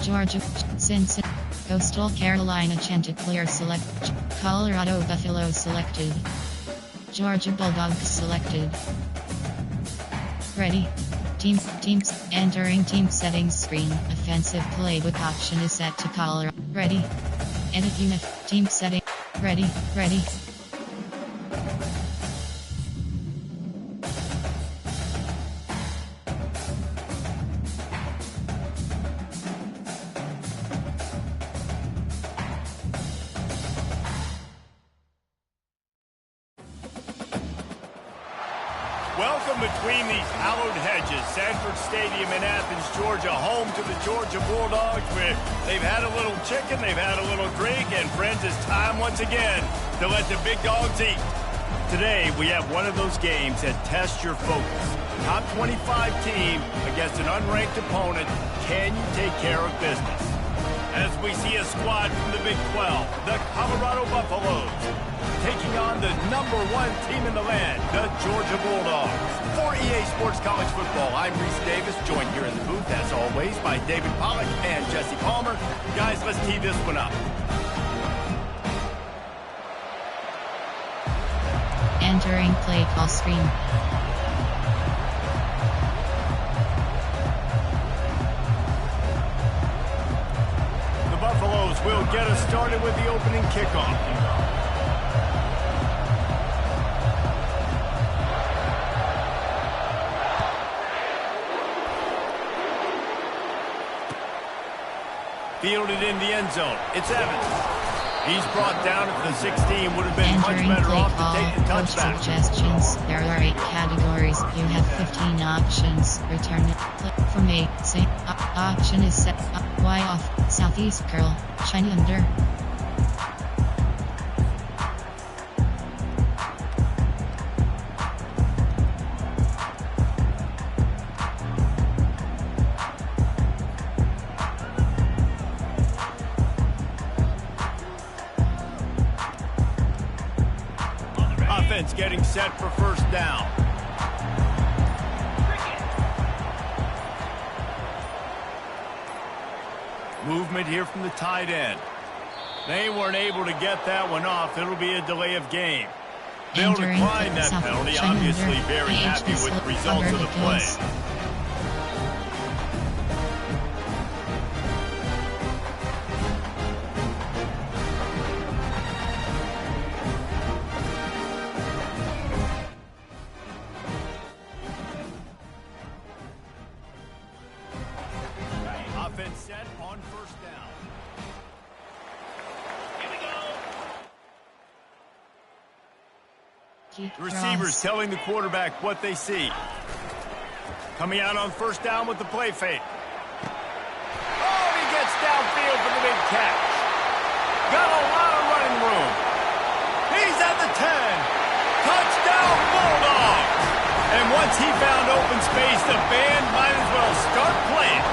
Georgia, Cincinnati, Coastal Carolina Chanticleer select, Colorado Buffalo selected, Georgia Bulldogs selected. Ready. Teams, entering team settings screen, offensive playbook option is set to Colorado. Ready. Edit unit, team setting, ready. Welcome between these hallowed hedges. Sanford Stadium in Athens, Georgia, home to the Georgia Bulldogs. They've had a little chicken, they've had a little drink, and friends, it's time once again to let the big dogs eat. Today, we have one of those games that tests your focus. Top 25 team against an unranked opponent. Can you take care of business? As we see a squad from the Big 12, the Colorado Buffaloes, taking on the #1 team in the land, the Georgia Bulldogs. For EA Sports College Football, I'm Reese Davis, joined here in the booth, as always, by David Pollack and Jesse Palmer. Guys, let's tee this one up. Entering play call screen. The Buffaloes will get us started with the opening kickoff. Fielded in the end zone. It's Evans. He's brought down at the 16. Would have been much better off to take the touchback. Suggestions. There are 8 categories. You have 15 options. Return it. Click from 8. Say option is set. Y off. Southeast curl. Shiny under. Getting set for first down. Movement here from the tight end. They weren't able to get that one off. It'll be a delay of game. They'll decline that penalty. Obviously very happy with the results of the play. Offense set on first down. Here we go. The receivers telling the quarterback what they see. Coming out on first down with the play fake. Oh, he gets downfield for the big catch. Got a lot of running room. He's at the 10. Touchdown Bulldogs. And once he found open space, the band might as well start playing.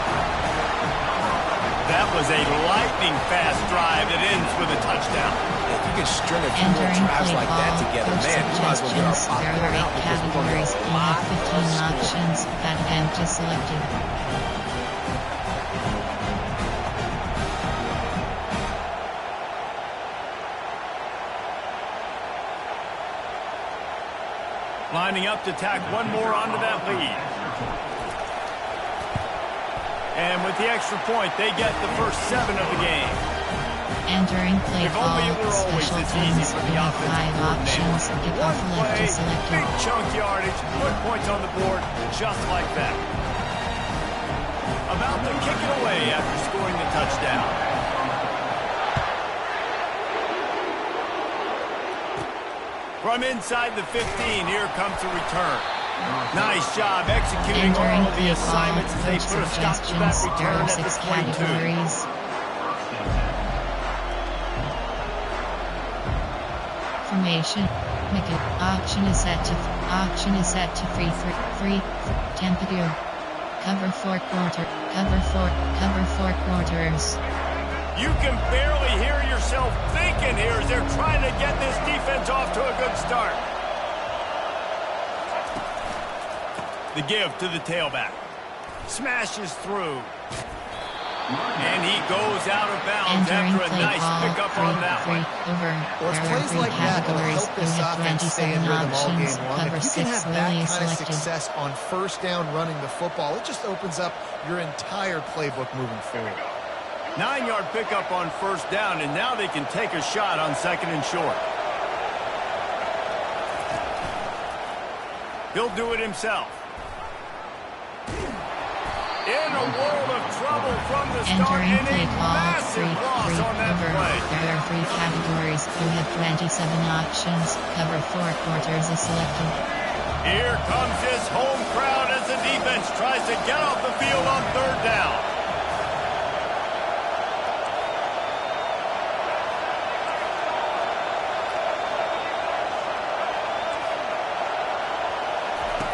That was a lightning-fast drive that ends with a touchdown. If you can string a few more drives like that together, man, you might as well get our pocket. There are 8 categories. You have 15 options. That empty selected. Lining up to tack one more onto that lead. And with the extra point, they get the first 7 of the game. Entering play call, special teams, you have 5 options. Kickoff left is selected. Big chunk yardage, put points on the board, just like that. About to kick it away after scoring the touchdown. From inside the 15, here comes the return. Nice job executing all of the assignments as they put a stop to that return at the 22. Formation. Option is set to free temperature. Cover 4 quarters. You can barely hear yourself thinking here as they're trying to get this defense off to a good start. The give to the tailback. Smashes through. And he goes out of bounds after a nice pickup on that one. Well, it's plays like that that will help this offense stay in rhythm all game long. If you can have that kind of success on first down running the football, it just opens up your entire playbook moving forward. 9-yard pickup on first down, and now they can take a shot on second and short. He'll do it himself. In a world of trouble from the start, and a massive loss on that play. There are 3 categories. You have 27 options. Cover 4 quarters is selected. Here comes his home crowd as the defense tries to get off the field on third down.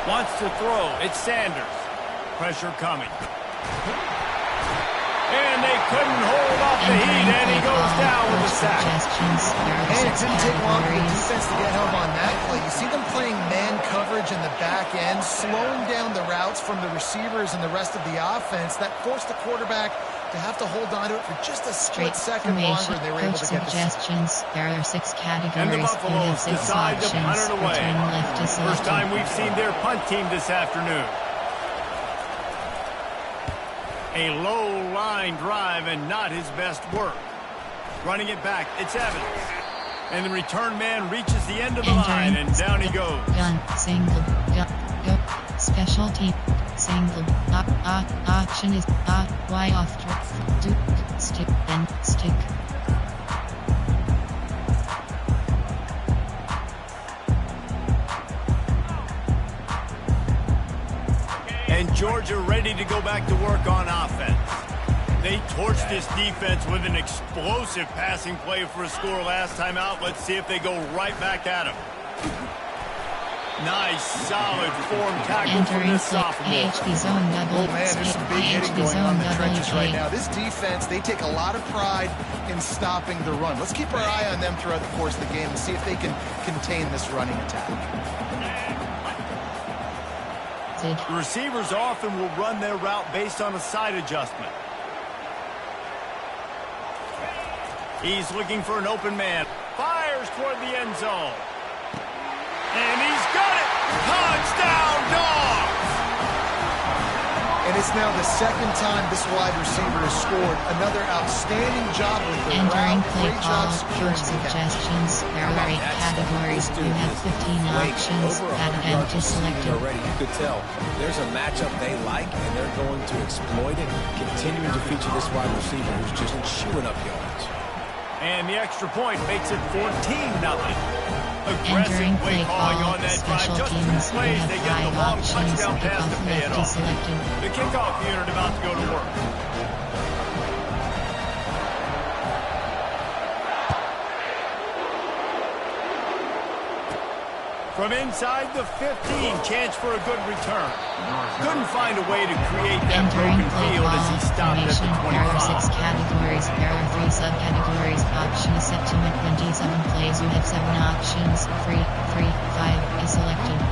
Wants to throw. It's Sanders. Pressure coming. And they couldn't hold off the heat, and he goes down with a sack. And it didn't take long for the defense to get home on that play. You see them playing man coverage in the back end, slowing down the routes from the receivers and the rest of the offense. That forced the quarterback to have to hold on to it for just a split second longer. They were able to get suggestions. There are 6 categories. And the Buffaloes decide to punt it away. First time we've seen their punt team this afternoon. A low line drive and not his best work. Running it back, it's Evans. And the return man reaches the end of the line, and down he goes. Gun, single, go, special team, single, option is, Y off, do, stick, then, stick. And Georgia ready to go back to work on offense. They torched this defense with an explosive passing play for a score last time out. Let's see if they go right back at him. Nice, solid form tackle from this sophomore. Oh, man, there's some big hitting going on in the trenches right now. This defense, they take a lot of pride in stopping the run. Let's keep our eye on them throughout the course of the game and see if they can contain this running attack. The receivers often will run their route based on a side adjustment. He's looking for an open man. Fires toward the end zone. And he's got it! Touchdown, Dogs! And it's now the second time this wide receiver has scored. Another outstanding job with the route. Great job securing suggestions. There are 8 categories. You have 15 options. Added and selected. Already, you could tell there's a matchup they like, and they're going to exploit it, continuing to feature this wide receiver who's just chewing up yards. And the extra point makes it 14-0. Aggressive play calling on that drive. Just 2 plays, they get the long touchdown pass to pay it off. The kickoff unit about to go to work. From inside the 15, chance for a good return. Couldn't find a way to create that broken field as he stopped at the 25. There are 6 categories. There are 3 subcategories. Option is set to 27 plays. You have 7 options. 3, 5 is selected.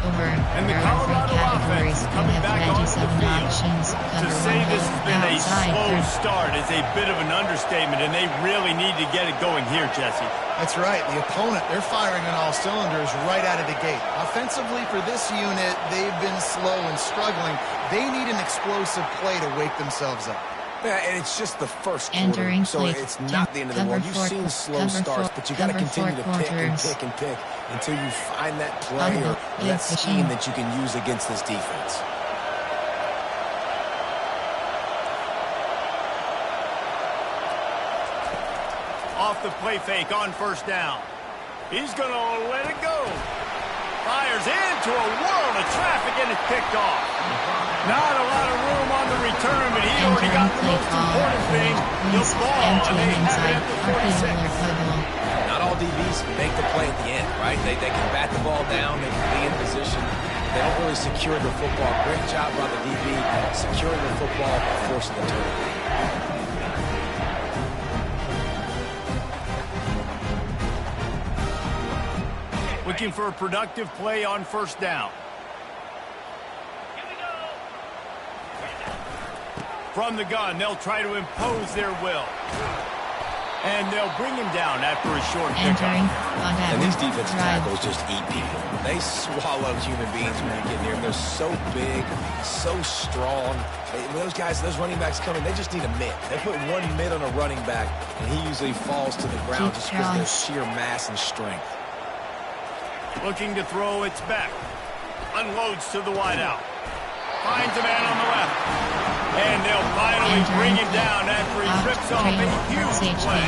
Over. And the Colorado offense is coming back onto the field. To say this has been a slow start is a bit of an understatement, and they really need to get it going here, Jesse. That's right. The opponent, they're firing on all cylinders right out of the gate. Offensively for this unit, they've been slow and struggling. They need an explosive play to wake themselves up. Yeah, and it's just the first quarter, so it's not the end of the world. You've seen slow starts, but you got to continue to pick and pick and pick until you find that play or that scheme that you can use against this defense. Off the play fake on first down. He's going to let it go. Fires into a world of traffic and it's picked off. Not a lot of room on the return, but he already got the most important thing, the ball, and they have it at the 46. Not all DBs make the play at the end, right? They can bat the ball down, they can be in position, They don't really secure the football. Great job by the DB securing the football, forcing the turnover. Looking for a productive play on first down. From the gun, they'll try to impose their will. And they'll bring him down after a short pickup. And these defensive tackles just eat people. They swallow human beings when you get near them. They're so big, so strong. Those guys, those running backs come in, they just need a mitt. They put one mitt on a running back, and he usually falls to the ground just because of their sheer mass and strength. Looking to throw, it's back. Unloads to the wideout. Finds a man on the left. And they'll finally bring him down after he rips off a huge play.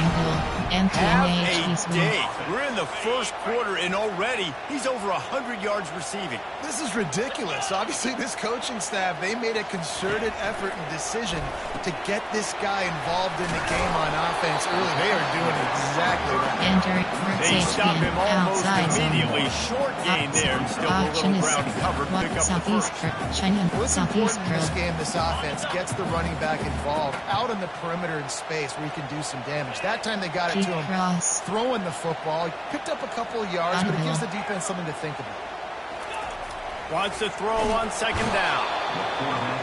Have a day. We're in the first quarter, and already he's over 100 yards receiving. This is ridiculous. Obviously, this coaching staff, they made a concerted effort and decision to get this guy involved in the game on offense early. They are doing exactly that. They stop him almost immediately. Short gain there, and still a little ground cover. Pick up the first. What's important in this game, this offense gets the running back involved out on the perimeter in space where he can do some damage. That time they got it to him throwing the football. He picked up a couple of yards, but it gives the defense something to think about. Wants to throw on second down.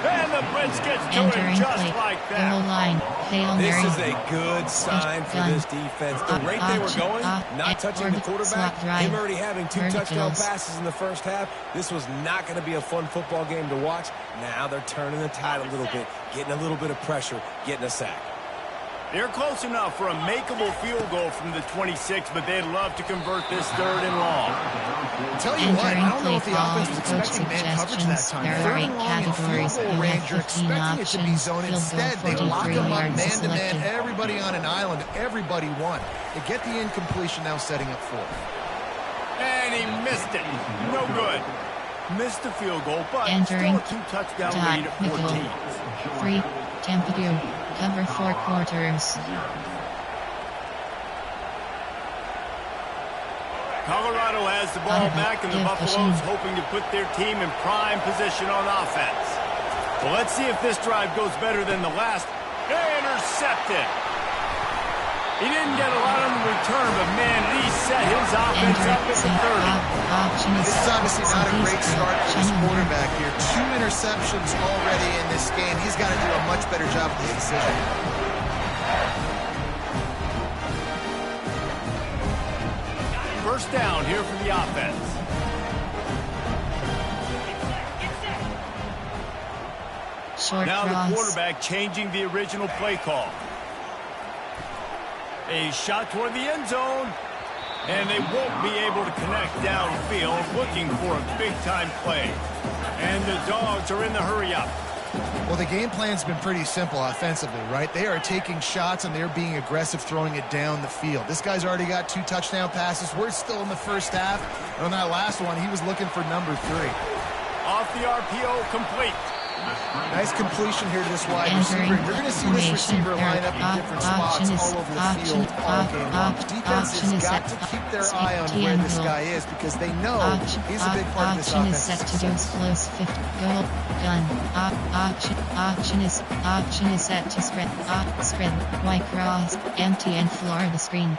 And the blitz gets to him just like that. This is a good sign for this defense. The rate they were going, not touching the quarterback, him already having 2 touchdown passes in the first half. This was not going to be a fun football game to watch. Now they're turning the tide a little bit, getting a little bit of pressure, getting a sack. They're close enough for a makeable field goal from the 26, but they'd love to convert this 3rd and long. I'll tell you what, I don't know if the offense was expecting man coverage that time. There are 8 categories. You have 15 options. Instead, they lock them up man-to-man, everybody on an island, everybody won. They get the incompletion now setting up 4. And he missed it. No good. Missed the field goal, but entering still a 2-touchdown lead at 14. 3, Tampa 2. Cover 4 quarters. Colorado has the ball back, and the Buffaloes hoping to put their team in prime position on offense. Well, let's see if this drive goes better than the last. Intercepted. He didn't get a lot on the return, but man, he set his offense up at the 30. This is obviously not a great start for this quarterback here. 2 interceptions already in this game. He's got to do a much better job with this decision. First down here for the offense. Now the quarterback changing the original play call. A shot toward the end zone, and they won't be able to connect downfield, looking for a big-time play. And the Dogs are in the hurry-up. Well, the game plan's been pretty simple offensively, right? They are taking shots, and they're being aggressive, throwing it down the field. This guy's already got 2 touchdown passes. We're still in the first half. And on that last one, he was looking for number 3. Off the RPO, complete. Nice completion here to this wide receiver. You're going to see this receiver line up in different spots all over the field all game long. Defense has got to keep their eye on where this guy is because they know he's a big part of this offense. Option is set to do close 50. Goal. Gun. Option is set to spread. Spread. Y cross. Empty and floor the screen.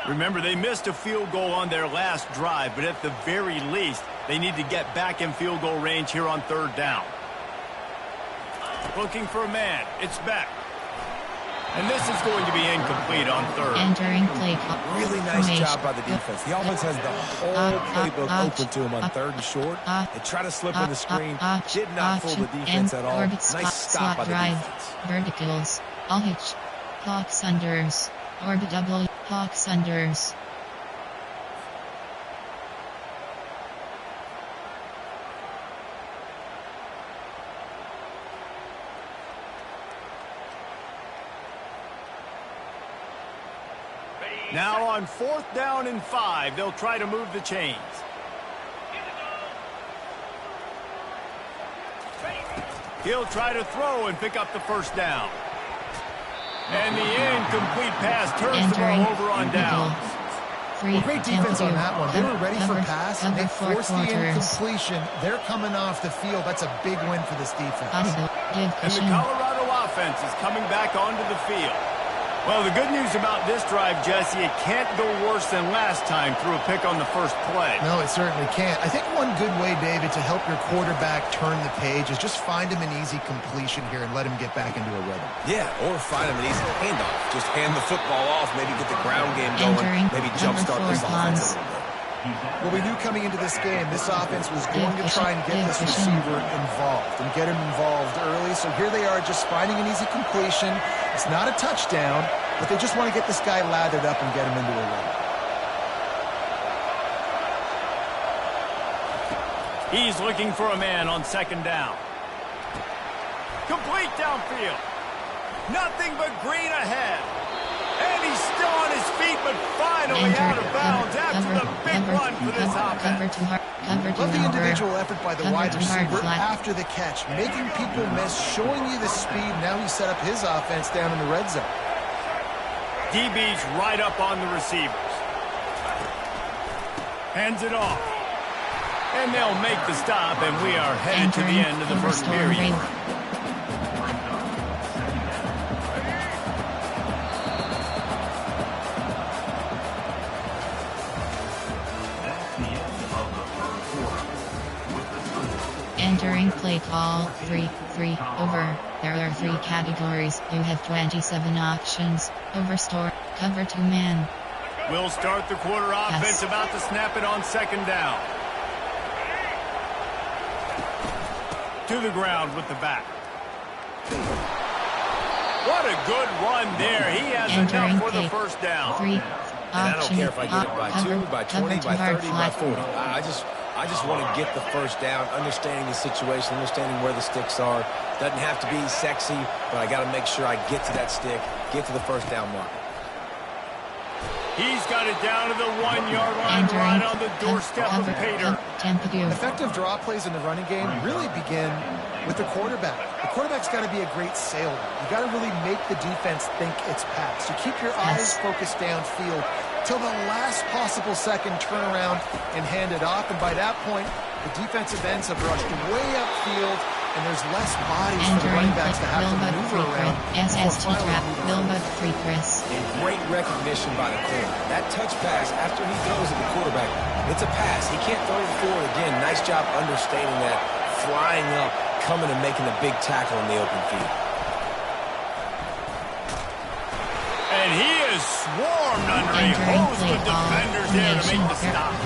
Remember, they missed a field goal on their last drive, but at the very least, they need to get back in field goal range here on 3rd down. Looking for a man. It's back. And this is going to be incomplete on 3rd. Entering play call. Really nice job by the defense. The offense has the whole playbook open to him on 3rd and short. They try to slip in the screen. Did not fool the defense at all. Nice stop by the defense. Verticals. All hitch. Hawks unders. Orbit double. Hawks unders. Now on 4th down and 5, they'll try to move the chains. He'll try to throw and pick up the first down. And the incomplete pass turns the ball over on downs. Well, great defense on that one. They were ready for pass, and they forced the incompletion. They're coming off the field. That's a big win for this defense. And the Colorado offense is coming back onto the field. Well, the good news about this drive, Jesse, it can't go worse than last time through a pick on the first play. No, it certainly can't. I think one good way, David, to help your quarterback turn the page is just find him an easy completion here and let him get back into a rhythm. Yeah, or find him an easy handoff. Just hand the football off, maybe get the ground game going, maybe jumpstart this offense a little bit. Well, we knew coming into this game, this offense was going to try and get this receiver involved and get him involved early. So here they are just finding an easy completion. It's not a touchdown, but they just want to get this guy lathered up and get him into a rhythm. He's looking for a man on second down. Complete downfield. Nothing but green ahead. And he's still on his feet, but finally out of bounds after the big run for this offense. Love the individual effort by the wide receiver after the catch, making people miss, showing you the speed. Now he set up his offense down in the red zone. DB's right up on the receivers. Hands it off. And they'll make the stop, and we are headed to the end of the first period. Entering play call 3-3 over. There are 3 categories. You have 27 options. Overstore, cover 2 man. We'll start the quarter offense, about to snap it on second down. To the ground with the back. What a good run there. He has enough for the first down. 3 And I don't care if I get it by 2, by 20, by 30, by 40. I just want to get the first down, understanding the situation, understanding where the sticks are. Doesn't have to be sexy, but I got to make sure I get to that stick, get to the first down marker. He's got it down to the 1-yard line, right on the doorstep of Pater. Effective draw plays in the running game really begin with the quarterback. The quarterback's got to be a great sailor. You got to really make the defense think it's pass. You keep your eyes focused downfield till the last possible second, turn around and hand it off. And by that point, the defensive ends have rushed way upfield, and there's less bodies for the running backs to have to maneuver around. SST trap, Wilbur free press. Great recognition by the corner. That touch pass after he throws at the quarterback, it's a pass. He can't throw it forward again. Nice job understanding that, flying up, coming and making a big tackle in the open field. And he is swarmed under a host of defenders there to make the stop.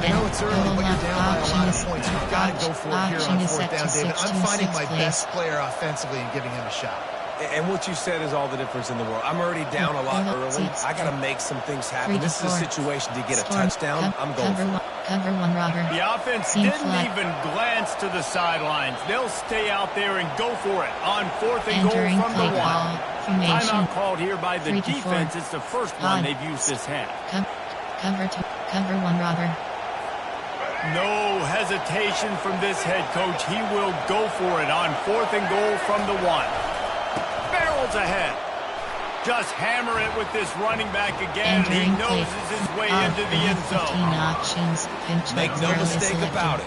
I know it's early, but you're down by a lot of points. You've got to go for it here on fourth down, David. I'm finding my best player offensively and giving him a shot. And what you said is all the difference in the world. I'm already down a lot early. I got to make some things happen. This is a situation to get a touchdown. I'm going for it. Cover 1, Robert. The offense didn't even glance to the sidelines. They'll stay out there and go for it on 4th and goal from the 1. Timeout called here by the defense. It's the first one they've used this half. Cover 1, Robert. No hesitation from this head coach. He will go for it on 4th and goal from the 1. Barrels ahead. Just hammer it with this running back again. He noses his way into the end zone. Make no mistake about it.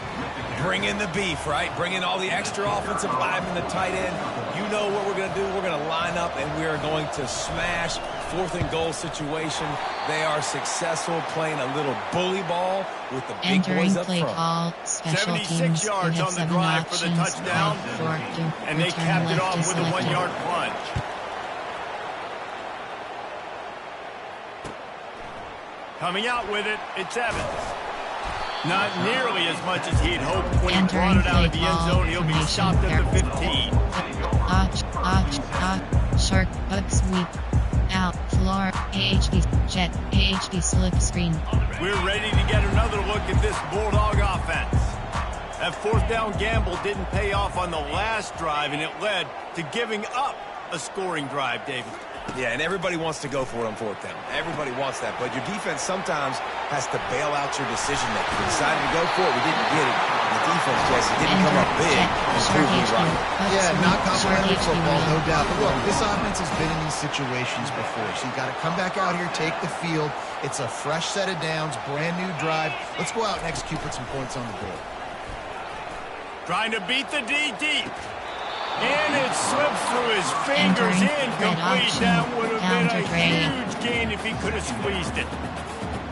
Bring in the beef, right? Bring in all the extra offensive linemen, the tight end. You know what we're going to do. We're going to line up, and we are going to smash 4th and goal situation. They are successful playing a little bully ball with the big boys up front. 76 yards on the drive for the touchdown, and they capped it off with a 1-yard plunge. Coming out with it, it's Evans. Not nearly as much as he'd hoped when he brought it out of the end zone. He'll be stopped at the 15. Shark, bug sweep. Out, floor, AHD, jet, AHD slip screen. We're ready to get another look at this Bulldog offense. That 4th down gamble didn't pay off on the last drive, and it led to giving up a scoring drive, David. Yeah, and everybody wants to go for it on fourth down. Everybody wants that, but your defense sometimes has to bail out your decision-making. We decided to go for it. We didn't get it. The defense, Jesse, didn't come up big and prove me right. Yeah, not complimentary football, no doubt. But look, this offense has been in these situations before, so you got to come back out here, take the field. It's a fresh set of downs, brand new drive. Let's go out and execute, put some points on the board. Trying to beat the D deep. And it slips through his fingers. Incomplete. That would have been a huge gain if he could have squeezed it.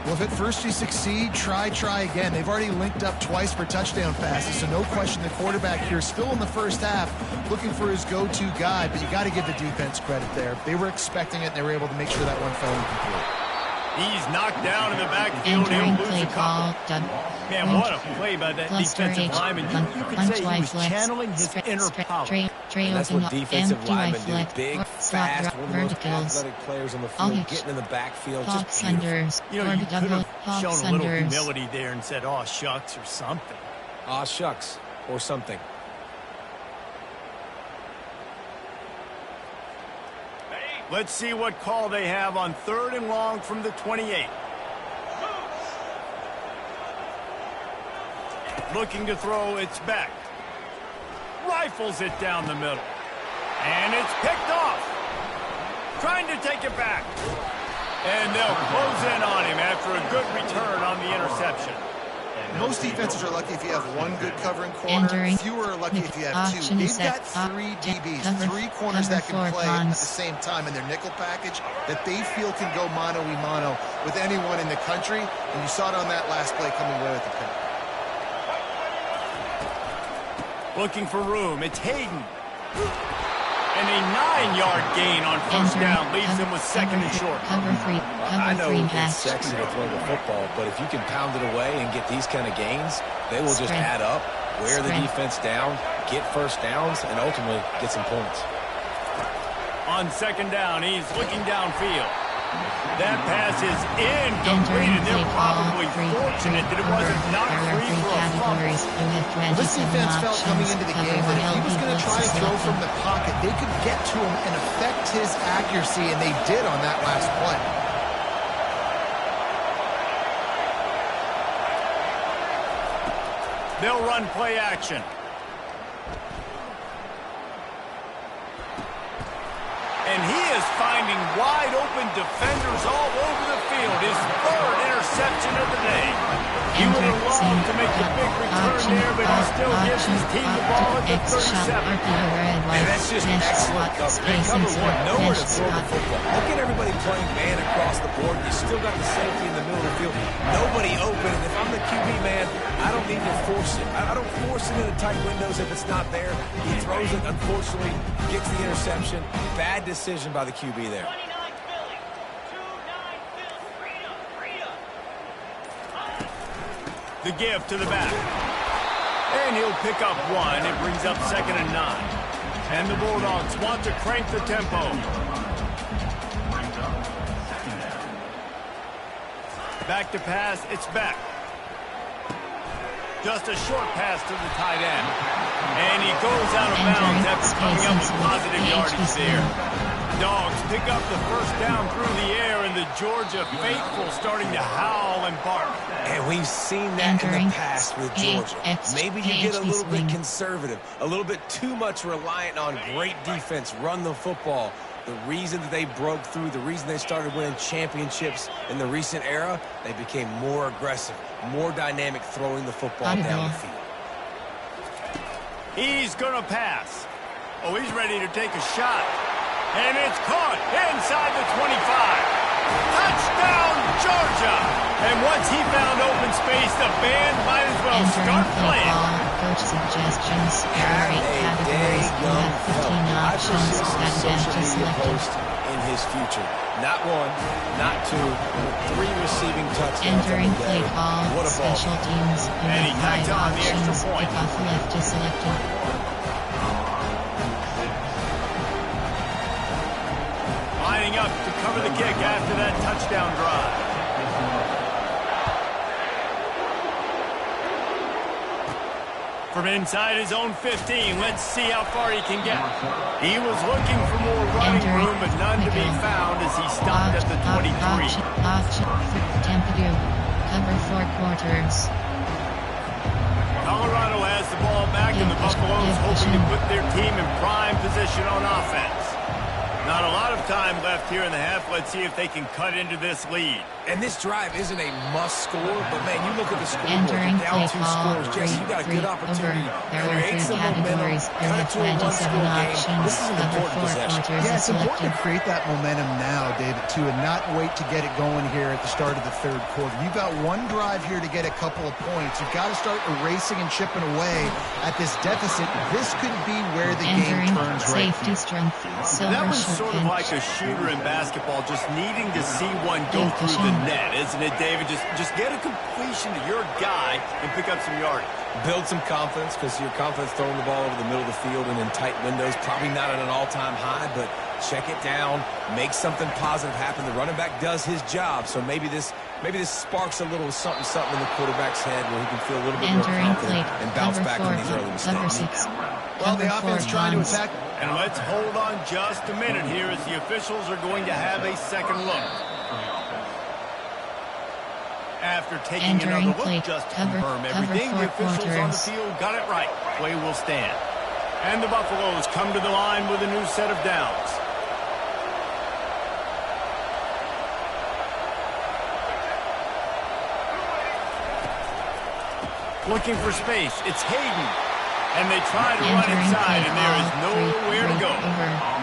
Well, if at first you succeed, try again. They've already linked up twice for touchdown passes, so no question the quarterback here still in the first half looking for his go-to guy, but you got to give the defense credit there. They were expecting it, and they were able to make sure that one fell incomplete. He's knocked down in the backfield. He'll lose a couple. Man, what a play by that defensive lineman. You could say he was channeling his inner power. And that's what defensive linemen do. Big, fast, one of the most athletic players on the field, getting in the backfield. Just beautiful. You know, you could have shown a little humility there and said, "Aw, shucks," or something. Aw, shucks, or something. Let's see what call they have on 3rd and long from the 28. Looking to throw, it's back. Rifles it down the middle. And it's picked off. Trying to take it back. And they'll close in on him after a good return on the interception. Most defenses are lucky if you have one good covering corner. Fewer are lucky if you have two. They've got 3 DBs, 3 corners that can play at the same time in their nickel package that they feel can go mano-a-mano with anyone in the country. And you saw it on that last play coming right at the pin. Looking for room. It's Hayden. And a 9-yard gain on first down leaves him with 2nd and short. I know it's sexy to throw the football, but if you can pound it away and get these kind of gains, they will just add up, wear the defense down, get first downs, and ultimately get some points. On 2nd down, he's looking downfield. That pass is incomplete, and they're probably fortunate that it wasn't knocked free for a fumble. This defense felt coming into the game that if he was going to try to throw from the pocket, they could get to him and affect his accuracy, and they did on that last play. They'll run play action. And he is finding wide-open defenders all over the field. His 3rd interception of the day. He would have loved to make the big return there, but he still gives his team the ball at the 37. And that's just excellent coverage. Cover one, nowhere to throw the football. Look at everybody playing man across the board. You still got the safety in the middle of the field. Nobody open. And if I'm the QB, man, I don't need to force it. I don't force it into tight windows if it's not there. He throws it, unfortunately, gets the interception. Bad decision by the QB there. The give to the back. And he'll pick up 1. It brings up 2nd and 9. And the Bulldogs want to crank the tempo. Back to pass. It's back. Just a short pass to the tight end. And he goes out of bounds after coming up with positive yardage there. Dogs pick up the first down through the air, and the Georgia faithful starting to howl and bark. And we've seen that in the past with Georgia. Maybe you get a little bit conservative, a little bit too much reliant on great defense, run the football. The reason that they broke through, the reason they started winning championships in the recent era, they became more aggressive, more dynamic throwing the football down the field. He's going to pass. Oh, he's ready to take a shot. And it's caught inside the 25. Touchdown, Georgia! And once he found open space, the band might as well start playing. Coach suggestions. Categories. You have 15 options. In his future. Not 1, not 2, 3 receiving touchdowns. Entering play call. What a special teams. You and have 5 options. Kickoff left is selected. Lining up to cover the kick after that touchdown drive. From inside his own 15, let's see how far he can get. He was looking for more running room, but none to be found as he stopped at the 23. Tempadu. Cover 4 quarters. Colorado has the ball back, and the Buffaloes hoping to put their team in prime position on offense. Not a lot of time left here in the half. Let's see if they can cut into this lead. And this drive isn't a must score, but man, you look at the scoreboard, you're down 2 scores. Jesse, you got a good opportunity. There are 3 categories. You have 27 options. This is an important possession. Yeah, it's important to create that momentum now, David, too, and not wait to get it going here at the start of the 3rd quarter. You've got 1 drive here to get a couple of points. You've got to start erasing and chipping away at this deficit. This could be where the game turns right. Safety strength. That was sort of like a shooter in basketball, just needing to see one go through the net, isn't it, David? Just get a completion to your guy and pick up some yardage. Build some confidence, because your confidence throwing the ball over the middle of the field and in tight windows, probably not at an all-time high, but check it down, make something positive happen. The running back does his job, so maybe this sparks a little something in the quarterback's head where he can feel a little bit more confident and bounce back from these early mistakes. Well, the offense trying to attack. And let's hold on just a minute here as the officials are going to have a second look. After taking another look just to confirm everything, the officials on the field got it right. Play will stand. And the Buffaloes come to the line with a new set of downs. Looking for space. It's Hayden. And they try to run inside, and there is nowhere to go.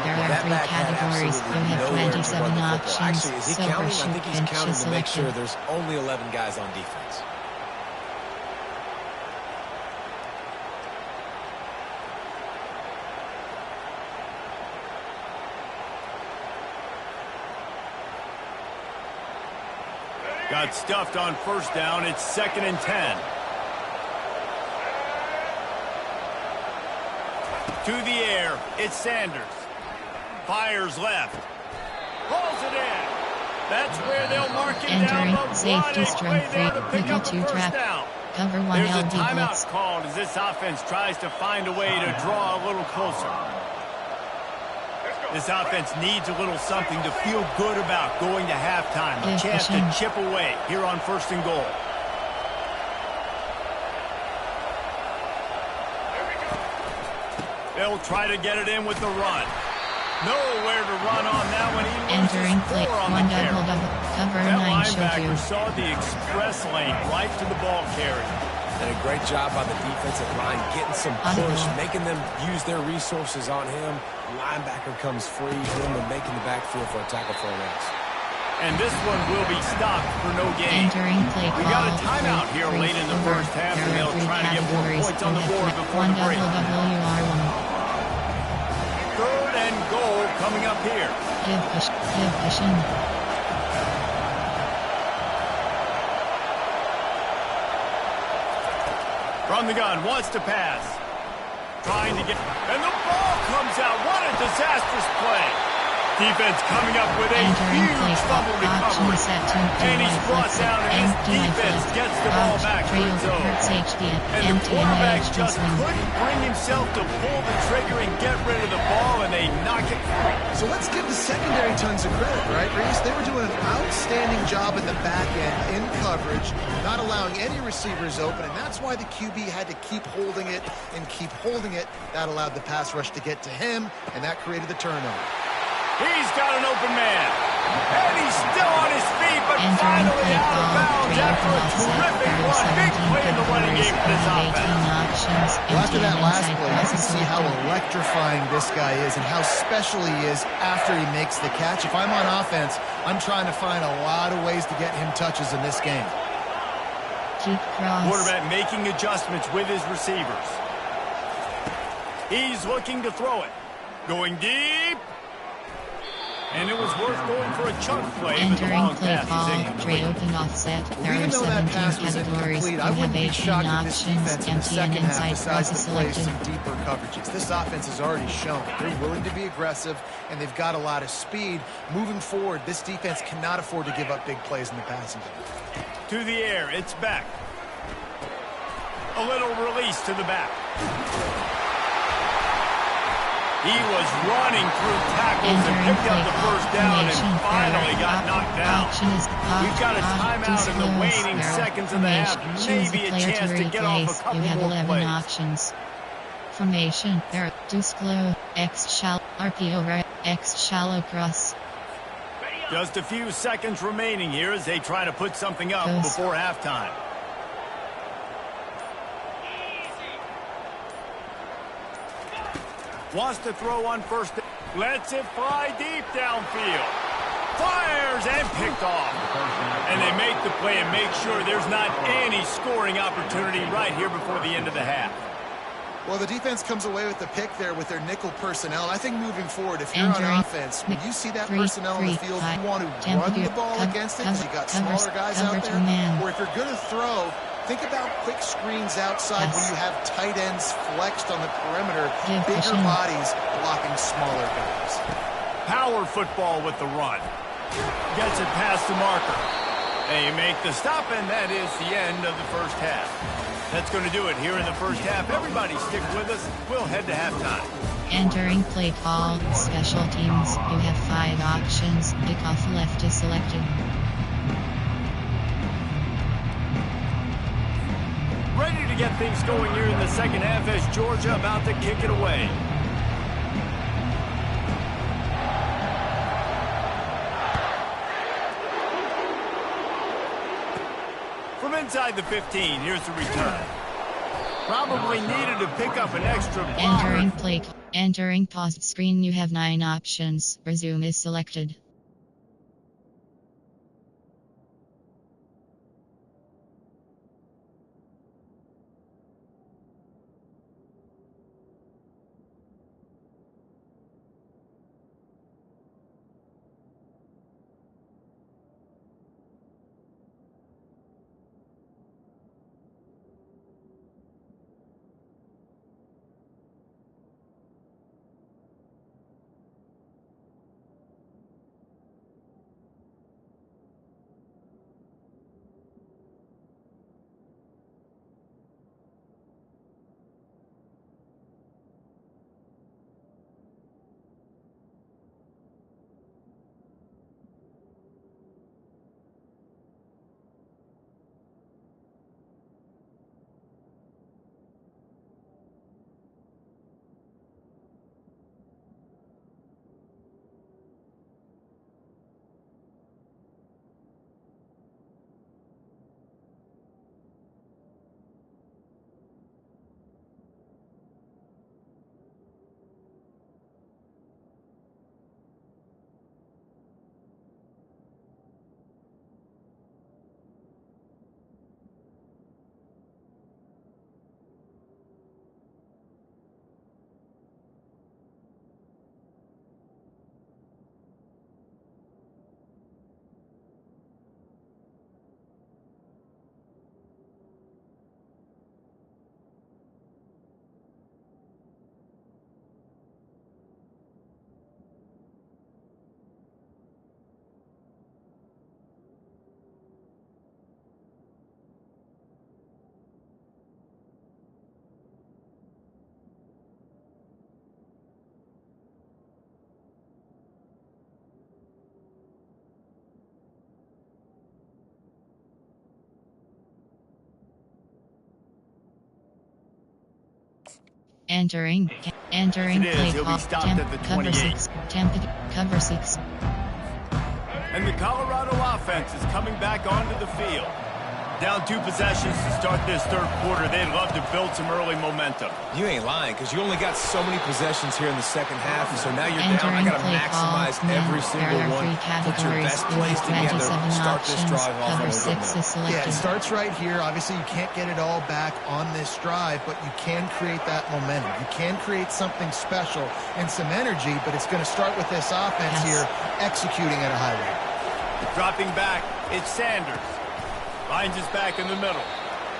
There are 3 categories. You have 27 options. Actually, is he counting? I think he's counting to make sure selected. there's only 11 guys on defense. Got stuffed on 1st down. It's 2nd and 10. To the air, it's Sanders. Fires left. Pulls it in. That's where they'll mark him down. Entering safety strength 3. Nickel 2 trap. Cover 1 There's a LB timeout blitz. called as this offense tries to find a way to draw a little closer. This offense needs a little something to feel good about going to halftime. A chance to chip away here on 1st and goal. They'll try to get it in with the run. Nowhere to run on that one. He Entering play 1 double. Cover 9 linebacker showed you. saw the express lane right to the ball carrier. And a great job by the defensive line, getting some push, making them use their resources on him. Linebacker comes free, him and making the backfield for a tackle for a loss. And this one will be stopped for no gain. Entering play We got a timeout here late in the first half, and they'll try to get more points on the board before the break. 3rd and goal coming up here. Give pushing. From the gun, wants to pass. Trying to get, and the ball comes out. What a disastrous play. Defense coming up with a huge fumble recovery. And he's brought down, and his defense gets the ball back to its own. And the quarterback just couldn't bring himself to pull the trigger and get rid of the ball, and they knock it free. So let's give the secondary tons of credit, right, Reese? They were doing an outstanding job in the back end, in coverage, not allowing any receivers open, and that's why the QB had to keep holding it and keep holding it. That allowed the pass rush to get to him, and that created the turnover. He's got an open man. And he's still on his feet, but finally out of bounds after a terrific run. Big play in the running game for this offense. Well, after that last play, you can see how electrifying this guy is and how special he is after he makes the catch. If I'm on offense, I'm trying to find a lot of ways to get him touches in this game. Quarterback making adjustments with his receivers. He's looking to throw it. Going deep. And it was worth going for a chunk play. Entering play call, trade open offset. There are 17 categories. You have 18 options. Empty and inside process selected. Some deeper coverages. This offense has already shown they're willing to be aggressive, and they've got a lot of speed. Moving forward, this defense cannot afford to give up big plays in the passing game. To the air, it's back. A little release to the back. He was running through tackles and picked up the first down and finally got knocked down. We've got a timeout in the waning seconds of the half. Maybe a chance to get off a couple more plays. Options. Formation, there, Dusklo, X shallow, RPO right, X shallow cross. Just a few seconds remaining here as they try to put something up before halftime. Wants to throw on first. Lets it fly deep downfield. Fires and picked off. And they make the play and make sure there's not any scoring opportunity right here before the end of the half. Well, the defense comes away with the pick there with their nickel personnel. I think moving forward, if you're on offense, when you see that personnel in the field, you want to run the ball against it because you got smaller guys out there. Or if you're going to throw, think about quick screens outside when you have tight ends flexed on the perimeter, bigger bodies blocking smaller guys. Power football with the run. Gets it past the marker. They make the stop, and that is the end of the first half. That's going to do it here in the first half. Everybody stick with us. We'll head to halftime. Entering play call, special teams. You have 5 options. Kickoff left is selected. Ready to get things going here in the second half as Georgia about to kick it away. From inside the 15, here's the return. Probably needed to pick up an extra blocker. Entering paused screen, you have 9 options. Resume is selected. Entering play call. Cover 6. Cover 6. And the Colorado offense is coming back onto the field. Down 2 possessions to start this third quarter. They'd love to build some early momentum. You ain't lying, because you only got so many possessions here in the second half, and so now you're down. I got to maximize every single one. Put your best plays together. Start this drive off. Cover 6 is selected. Yeah, it starts right here. Obviously, you can't get it all back on this drive, but you can create that momentum. You can create something special and some energy, but it's going to start with this offense here executing at a high rate. Dropping back, it's Sanders. Finds his back in the middle.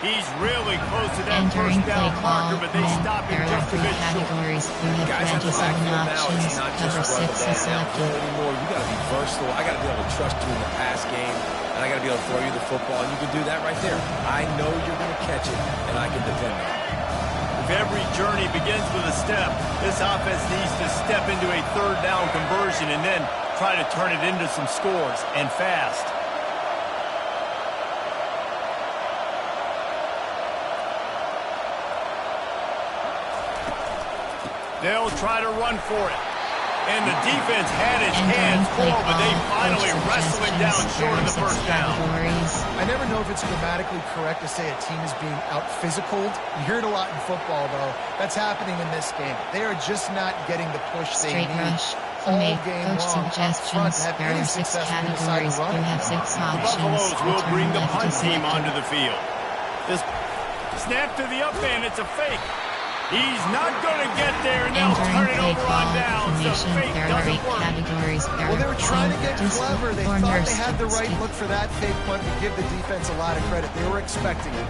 He's really close to that first down marker, but they stop him just a bit short. Guys have 27 options. Cover 6 is selected. You got to be versatile. I got to be able to trust you in the pass game, and I got to be able to throw you the football, and you can do that right there. I know you're going to catch it, and I can depend on it. If every journey begins with a step, this offense needs to step into a third down conversion and then try to turn it into some scores, and fast. They'll try to run for it. And the defense had its hands full, but they finally wrestled it down short of the first down. I never know if it's grammatically correct to say a team is being out-physicaled. You hear it a lot in football, though. That's happening in this game. They are just not getting the push they need. For me, coach suggestions, there are 6 categories. You have 6 options. The Buffaloes will bring the punt team onto the field. This snap to the up man, it's a fake. He's not going to get there, and they'll turn it over on down. So fake doesn't work. Categories. Well, they were trying to get clever. They thought they had the right look for that fake punt to give the defense a lot of credit. They were expecting it.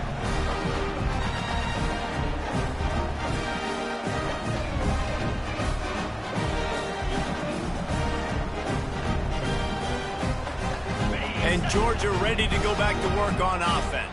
And Georgia ready to go back to work on offense.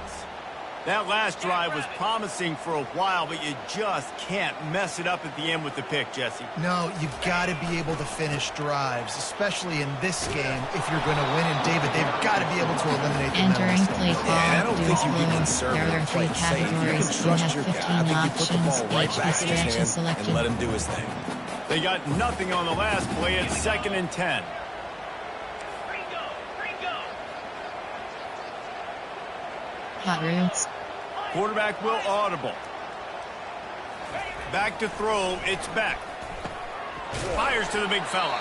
That last drive was promising for a while, but you just can't mess it up at the end with the pick, Jesse. No, you've got to be able to finish drives, especially in this game. If you're going to win, and David, they've got to be able to eliminate the entering play call. Yeah, I don't think you can conserve there are 3 categories. You have 15 options. Right back in his hand selected. and let him do his thing. They got nothing on the last play. It's 2nd and 10. Hot routes. Quarterback will audible. Back to throw. It's back. Fires to the big fella.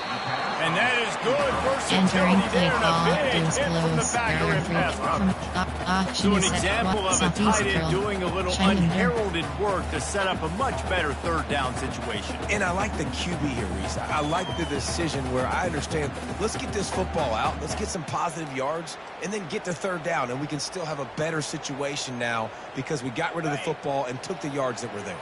And that is good versatility there, and a big hit from the backer in pass coverage. So an example of a tight end doing a little unheralded work to set up a much better third down situation. And I like the QB here, Reese. I like the decision where I understand, let's get this football out, let's get some positive yards, and then get to third down, and we can still have a better situation now because we got rid of the football and took the yards that were there.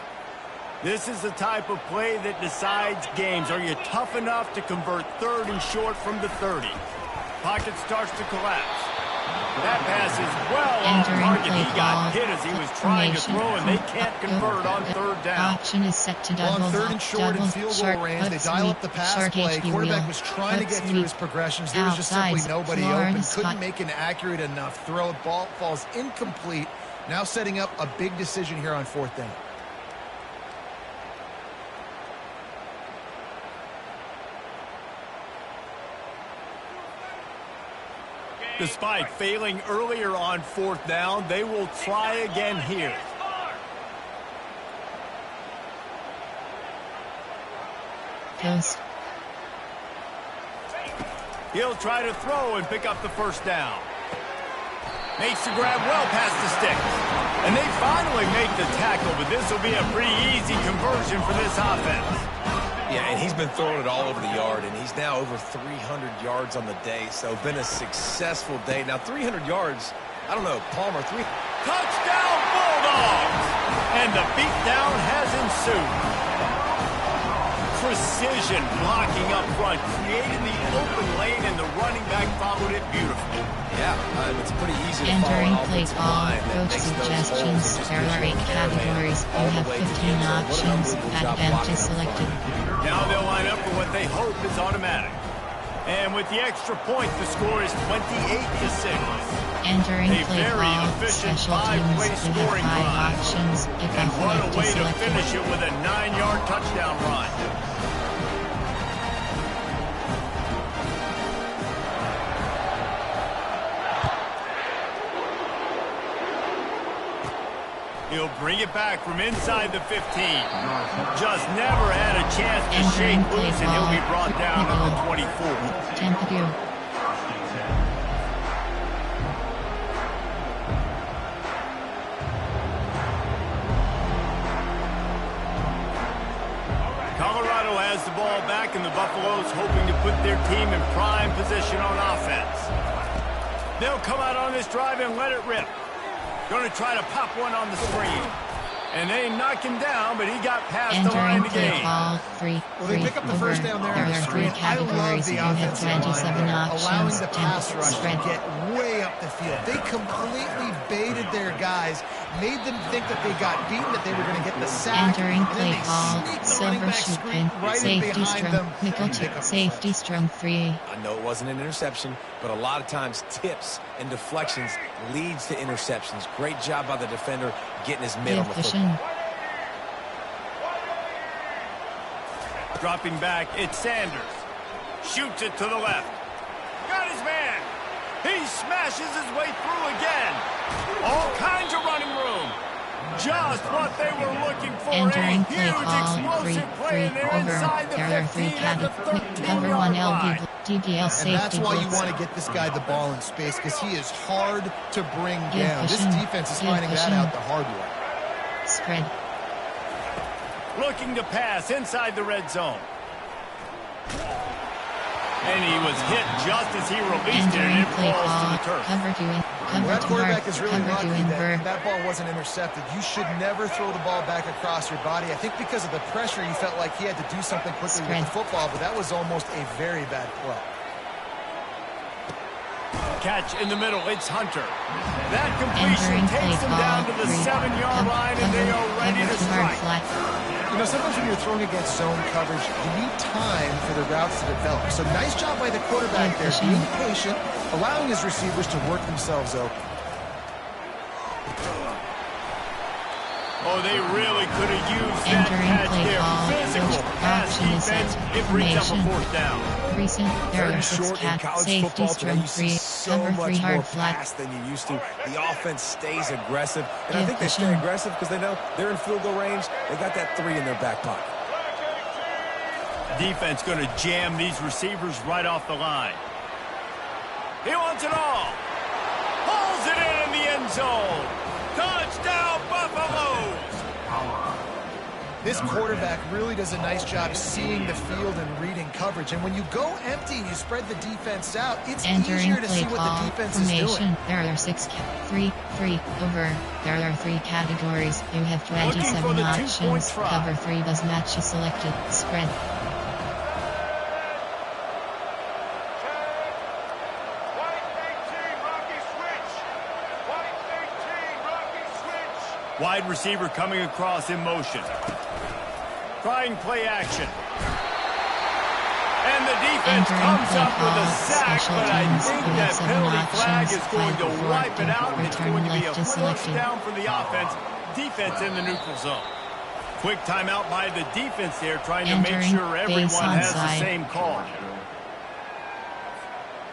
This is the type of play that decides games. Are you tough enough to convert 3rd and short from the 30? Pocket starts to collapse. That pass is well off target. He got hit as he was trying to throw, and they can't convert on 3rd down. Option is set to double. On 3rd and short in field goal range, they dial up the pass play. Quarterback was trying to get through his progressions. There was just simply nobody open. Couldn't make an accurate enough throw. Ball falls incomplete. Now setting up a big decision here on 4th down. Despite failing earlier on 4th down, they will try again here. Post. He'll try to throw and pick up the 1st down. Makes the grab well past the sticks. And they finally make the tackle, but this will be a pretty easy conversion for this offense. Yeah, and he's been throwing it all over the yard, and he's now over 300 yards on the day, so been a successful day. Now, 300 yards, I don't know, Palmer, Touchdown, Bulldogs! And the beatdown has ensued. Precision blocking up front, created the open lane, and the running back followed it beautifully. Yeah, it's pretty easy to entering follow play call. Coach suggestions. There are 8 categories. You have 15 options. Advantage selected. Now they'll line up for what they hope is automatic. And with the extra point, the score is 28-6. Entering a play very call. efficient Special 5-play teams. You scoring have 5 drive. options. And what a way to finish it with a 9-yard touchdown run. He'll bring it back from inside the 15. Just never had a chance to shake loose, and he'll be brought down to the 24. Colorado has the ball back, and the Buffaloes hoping to put their team in prime position on offense. They'll come out on this drive and let it rip. Going to try to pop one on the screen. And they knock him down, but he got past the line to gain. Ball, well, they pick up the first down there. There are 3 categories. You have 27 options. Allowing the pass rush to get way up the field. They completely baited their guys. made them think that they got beaten, that they were going to get the sack. Entering play and call, then they sneaked the silver running back shoot screen pin, right in safety behind strong, them. nickel and pick up the safety strong free. I know it wasn't an interception, but a lot of times tips and deflections leads to interceptions. Great job by the defender getting his mitt on the football. Dropping back, it's Sanders. Shoots it to the left. Got his man. He smashes his way through again. All kinds of running room. Just what they were looking for. Entering A play huge call, explosive play, and they're over. inside the There are 15 three at the cover 13-yard line. DBL safety. And that's why you blitz. want to get this guy the ball in space, because he is hard to bring down. This Vision. defense is Give finding that vision. out the hard way. Spread. Looking to pass inside the red zone. And he was hit just as he released it, and Entering it play falls to call, the turf. cover to in, Well, cover that to quarterback mark, is really cover lucky to that invert. that ball wasn't intercepted. You should never throw the ball back across your body. I think because of the pressure, he felt like he had to do something quickly Spread. with the football, but that was almost a very bad play. Catch in the middle, it's Hunter. That completion Entering play takes them down to call, the 7-yard line, and they are ready to strike. Flat. You know, sometimes when you're throwing against zone coverage, you need time for the routes to develop. So nice job by the quarterback there, being patient, allowing his receivers to work themselves open. Oh, they really could have used that Entering catch play there. call, Physical pass option is defense. set. It brings up a Formation. fourth down. Recent, there Third are six short in cat, college safety football today, strong you see free, so cover 3 much more hard flat. pass than you used to. The offense stays aggressive, and I Give think they stay vision. aggressive because they know they're in field goal range. They got that 3 in their back pocket. Defense going to jam these receivers right off the line. He wants it all. Pulls it in the end zone. Touchdown, Buffaloes. This quarterback really does a nice job seeing the field and reading coverage. And when you go empty and you spread the defense out, it's Entering easier to play see what call, the defense is formation, doing. there are 3 over. There are 3 categories. You have 27 the options. two-point try. Cover 3 does match you selected. Spread. Wide receiver coming across in motion. Trying play action. And the defense Entering comes play up with a call, sack, special but I teams. think You that have 7 penalty flag options. is going to 5 wipe it out, and it's return going to be a left is first selected. down for the offense. Defense in the neutral zone. Quick timeout by the defense there, trying to make Entering sure everyone base has the onside. same call.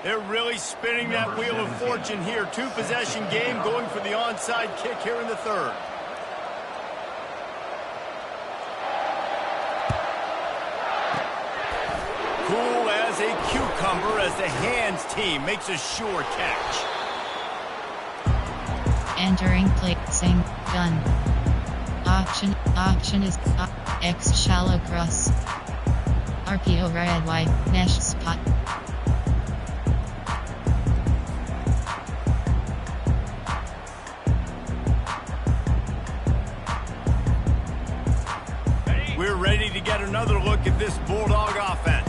They're really spinning that wheel of fortune here. 2-possession game, going for the onside kick here in the third. Cool as a cucumber as the hands team makes a sure catch. Entering play, sing, gun. Option is X shallow cross. RPO red white, mesh spot. We're ready to get another look at this Bulldog offense.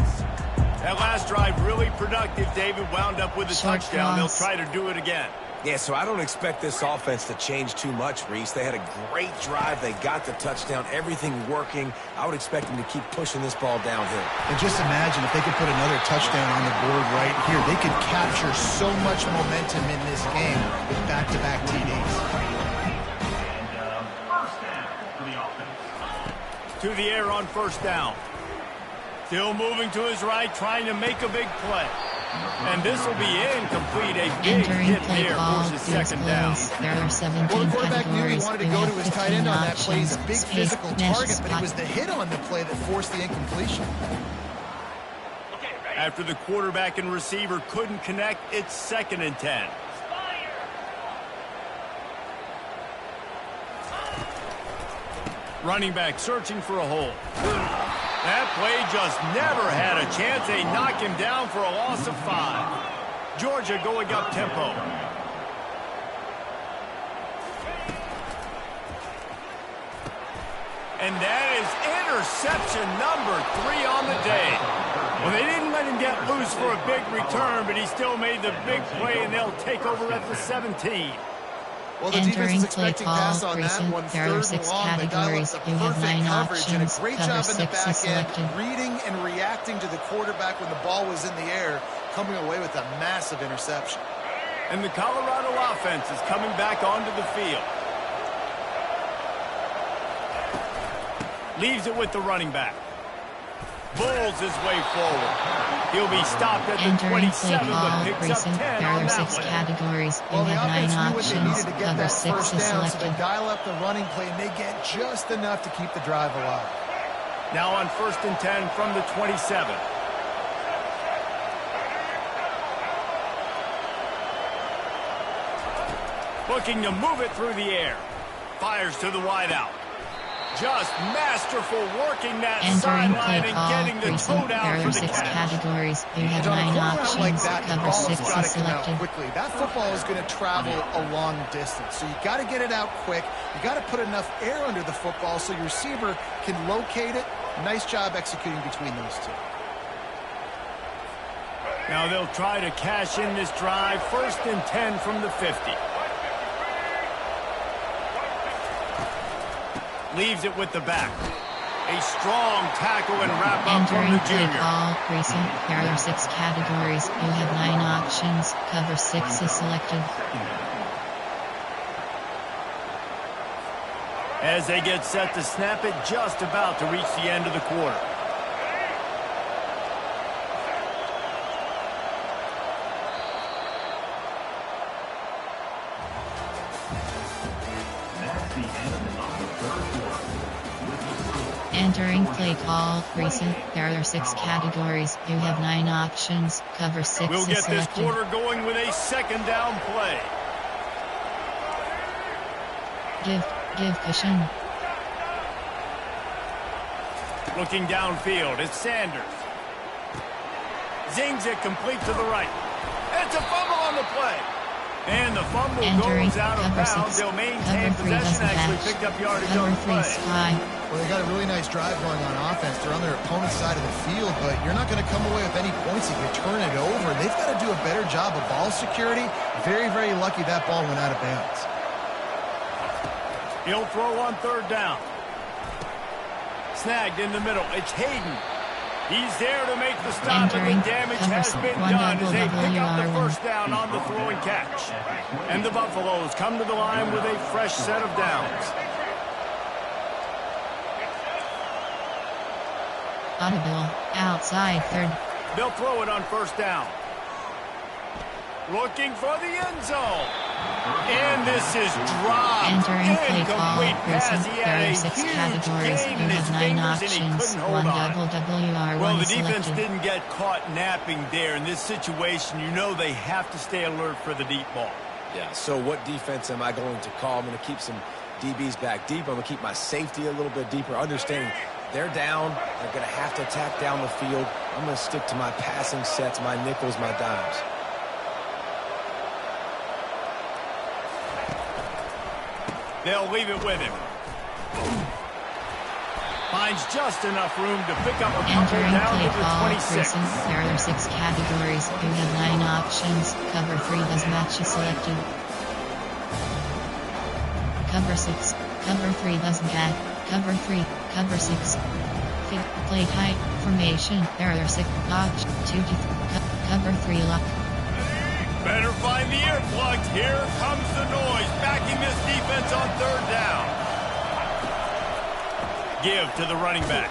That last drive really productive. David wound up with a Short touchdown. cross. They'll try to do it again. Yeah, so I don't expect this offense to change too much, Reese. They had a great drive. They got the touchdown. Everything working. I would expect them to keep pushing this ball downhill. And just imagine if they could put another touchdown on the board right here. They could capture so much momentum in this game with back-to-back TDs. To the air on first down. Still moving to his right, trying to make a big play. And this will be incomplete. A big Entering hit play there call, forces field second down. goals. There are 17 Well, the quarterback knew he categories. wanted to You go have to his tight 15 end on that play. He's a options. big Space, physical mesh target, but it spot. was the hit on the play that forced the incompletion. After the quarterback and receiver couldn't connect, it's 2nd and 10. Running back searching for a hole. That play just never had a chance. They knock him down for a loss of 5. Georgia going up tempo. And that is interception number 3 on the day. Well, they didn't let him get loose for a big return, but he still made the big play, and they'll take over at the 17. Well, the defense is expecting pass on that one. There are 6 categories. You have 9 options. Great job in the back end, reading and reacting to the quarterback when the ball was in the air, coming away with a massive interception. And the Colorado offense is coming back onto the field. Leaves it with the running back. Bulls his way forward. He'll be stopped at the 27, but picks up 10 there on are that 6 one. categories. You Well, have 9 options. To get Cover that 6 first is down, selected. so they dial up the running play, and they get just enough to keep the drive alive. Now on 1st and 10 from the 27. Looking to move it through the air. Fires to the wideout. Just masterful working that sideline and getting the toe down there for are the 6 catch. categories. You have On a 9 quarterback options. like that, the Cover ball's 6 gotta is come out selected. quickly. That football is going to travel a long distance, so you got to get it out quick. You got to put enough air under the football so your receiver can locate it. Nice job executing between those two. Now they'll try to cash in this drive. 1st and 10 from the 50. Leaves it with the back. A strong tackle and wrap up from the junior. There are 6 categories. You have 9 options. Cover 6 is selected. As they get set to snap it, just about to reach the end of the quarter. Entering play call, recent. There are 6 categories. You have 9 options. Cover 6 We'll is get this selected. quarter going with a 2nd down play. Give cushion. Looking downfield, it's Sanders. Zings it complete to the right. It's a fumble on the play. And the fumble goes out of bounds. They'll maintain possession. Actually picked up yardage on the play. Well, they got a really nice drive going on offense. They're on their opponent's side of the field, but you're not going to come away with any points if you turn it over. They've got to do a better job of ball security. Very, very lucky that ball went out of bounds. He'll throw on 3rd down. Snagged in the middle. It's Hayden. He's there to make the stop, but the damage has been done as they pick up the 1st down on the throw and catch. And the Buffaloes come to the line with a fresh set of downs. Audible, outside 3rd. They'll throw it on 1st down. Looking for the end zone. And this is dropped. Entering play call, Incomplete pass. He had there a are 6 huge categories. gain You in his have 9 fingers, and he options. couldn't hold 1 on. WR1 Well, the is defense selected. didn't get caught napping there. In this situation, you know they have to stay alert for the deep ball. Yeah, so what defense am I going to call? I'm going to keep some DBs back deep. I'm going to keep my safety a little bit deeper, understanding they're down. They're going to have to attack down the field. I'm going to stick to my passing sets, my nickels, my dimes. They'll leave it with him. Finds just enough room to pick up a couple Entering down play to the call, 26. there are 6 categories. You have 9 options. Cover 3 does match is selected. Cover 6. Cover 3 doesn't match. Cover 3. Cover 6. Play type. Formation. There are 6 options. 2 to cover 3 lock. Better find the earplugs. Here comes the noise, backing this defense on 3rd down. Give to the running back.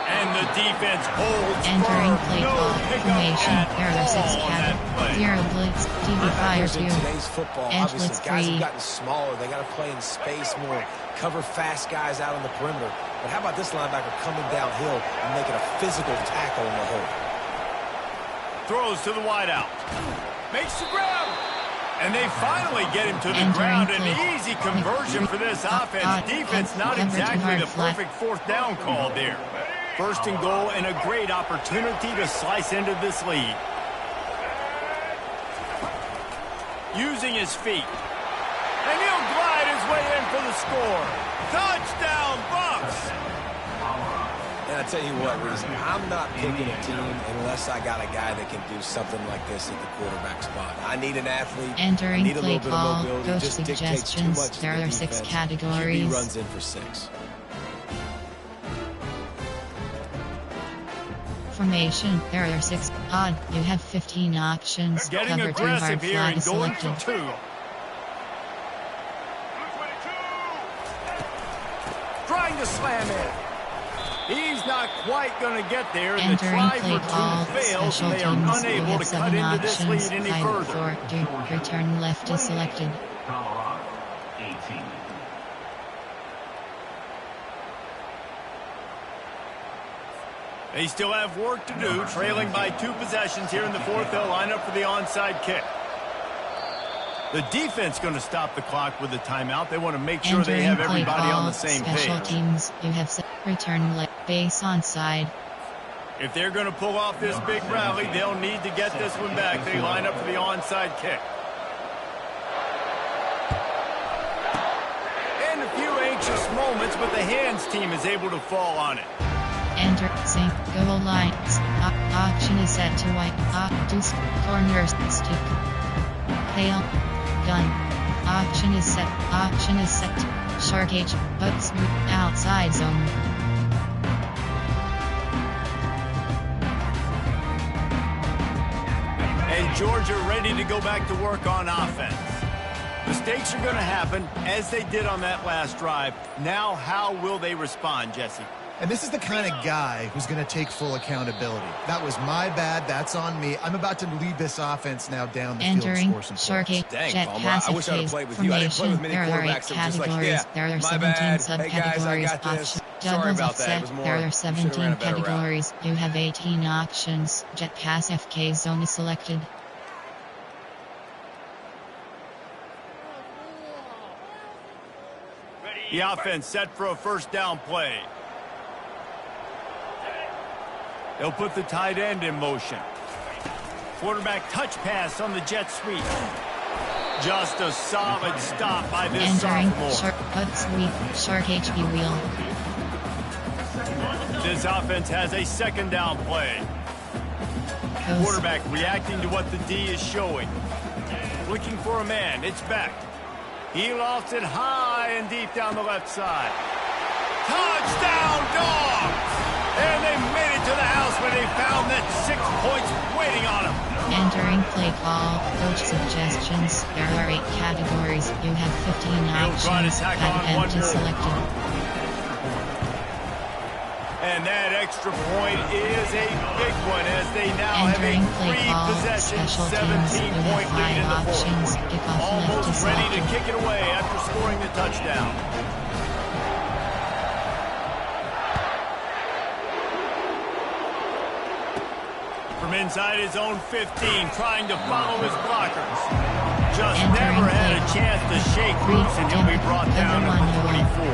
And the defense holds Entering firm. play No call. pickup Formation. at There are 6 all on that play. categories. 0 blitz. DB fire In 2. today's football, Edge obviously, blitz guys 3. have gotten smaller. They got to play in space more, cover fast guys out on the perimeter. But how about this linebacker coming downhill and making a physical tackle in the hole? Throws to the wideout. Makes the grab. And they finally get him to the Entering ground. An play. easy conversion for this offense. Defense not exactly the perfect 4th down call there. 1st and goal and a great opportunity to slice into this lead. Using his feet. And he'll glide his way in for the score. Touchdown, Bucks! And I tell you what, Reese, I'm not picking a team unless I got a guy that can do something like this at the quarterback spot. I need an athlete. Entering I need a play little bit call, of mobility. coach Just dictates too much to there the are defense. 6 categories. QB runs in for 6. Formation, there are 6. Odd, you have 15 options. They're getting Cover 2 hard aggressive here flag and going selected. for 2. Trying to slam it. He's not quite going to get there, and the Entering try play for call, 2 fails, special and they are teams, you unable have to 7 cut into this options. lead any Pilot further. 4, do, return left is selected. Colorado, 18. They still have work to do, trailing by 2 possessions here in the 4th. They'll line up for the onside kick. The defense going to stop the clock with a timeout. They want to make sure they have everybody on the same special page. Teams, you have return left base onside. If they're going to pull off this big rally, they'll need to get this one back. They line up for the onside kick. And a few anxious moments, but the hands team is able to fall on it. Enter, sync, goal lines. Option is set to white. Deuce, corners, stick. Hail. Gun. Option is set. Option is set. Shark H. But smooth. Outside zone. And Georgia ready to go back to work on offense. Mistakes are going to happen, as they did on that last drive. Now, how will they respond, Jesse? And this is the kind of guy who's going to take full accountability. That was my bad. That's on me. I'm about to lead this offense now down the field and score some points. Dang, jet Palmer, I wish I would have played with you. I didn't play with many there are 8 quarterbacks that were just like, categories. yeah, There are my 17 bad. subcategories. Hey guys, I got this. Option. Sorry Doubles about that. It offset. was more, There are should've 17 ran a better route. categories. You have 18 options. Jet pass FK zone is selected. The offense set for a first down play. They'll put the tight end in motion. Quarterback touch pass on the jet sweep. Just a solid stop by this Entering sophomore. shark butt sweep. Shark HB wheel. This offense has a second down play. Goes. Quarterback reacting to what the D is showing. Looking for a man. It's back. He lofts it high and deep down the left side. Touchdown, Dogs! And they made it to the house when they found that 6 points waiting on them. Entering play call. Coach suggestions. There are 8 categories. You have 15 options. tack on one Tight end is more. selected. And that extra point is a big one as they now Entering have a play call. 3-possession, Special teams. You 17-point have lead in 5 the options. fourth. Kickoff left Almost is ready to selected. kick it away after scoring the touchdown. From inside his own 15, trying to follow his blockers. Just Entering never had a play. chance to shake loose, and he'll be brought down at the 24.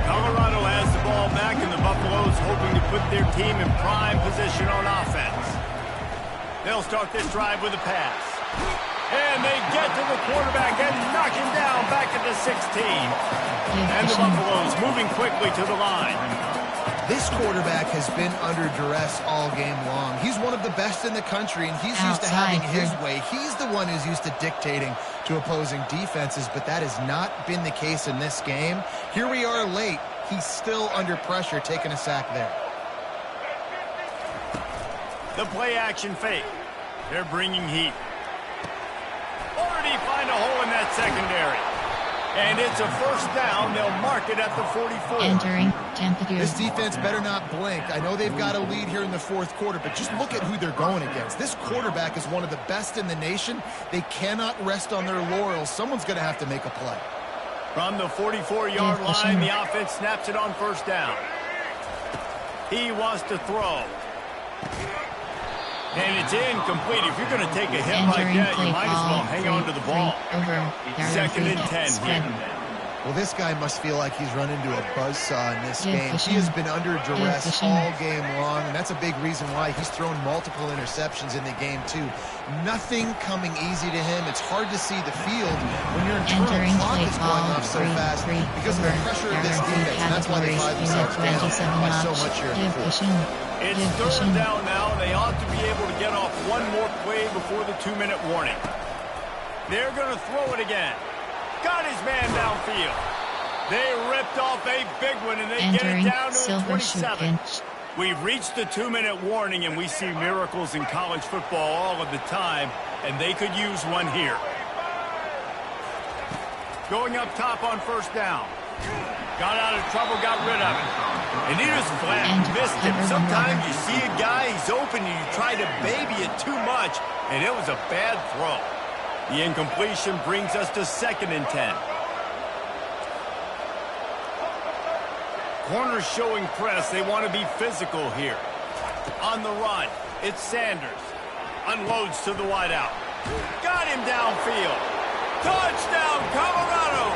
Colorado has the ball back, and the Buffaloes hoping to put their team in prime position on offense. They'll start this drive with a pass. And they get to the quarterback and knock him down back at the 16. And the Buffaloes moving quickly to the line. This quarterback has been under duress all game long. He's one of the best in the country, and he's used to having his way. He's the one who's used to dictating to opposing defenses, but that has not been the case in this game. Here we are late. He's still under pressure, taking a sack there. The play-action fake. They're bringing heat. Already find a hole in that secondary. And it's a first down. They'll mark it at the 44. Entering temperature. This defense better not blink. I know they've got a lead here in the fourth quarter, but just look at who they're going against. This quarterback is one of the best in the nation. They cannot rest on their laurels. Someone's going to have to make a play. From the 44-yard line, the offense snaps it on first down. He wants to throw. And it's incomplete. If you're going to take a hit like that, you might as well hang on to the ball. Over. Second and 10 here. Well, this guy must feel like he's run into a buzzsaw in this game. He has been under duress all game long, and that's a big reason why he's thrown multiple interceptions in the game, too. Nothing coming easy to him. It's hard to see the field when your internal clock is going off so fast because of the pressure of this defense, and that's why they find themselves down by so much here in the fourth. It's third down now. They ought to be able to get off one more play before the 2-minute warning. They're going to throw it again. Got his man downfield. They ripped off a big one, and they get it down to the 27. We've reached the 2-minute warning, and we see miracles in college football all of the time, and they could use one here. Going up top on first down. Got out of trouble, got rid of it. And he just flat missed him. Sometimes you see a guy, he's open, and you try to baby it too much, and it was a bad throw. The incompletion brings us to 2nd and 10. Corners showing press. They want to be physical here. On the run, it's Sanders. Unloads to the wideout. Got him downfield. Touchdown, Colorado!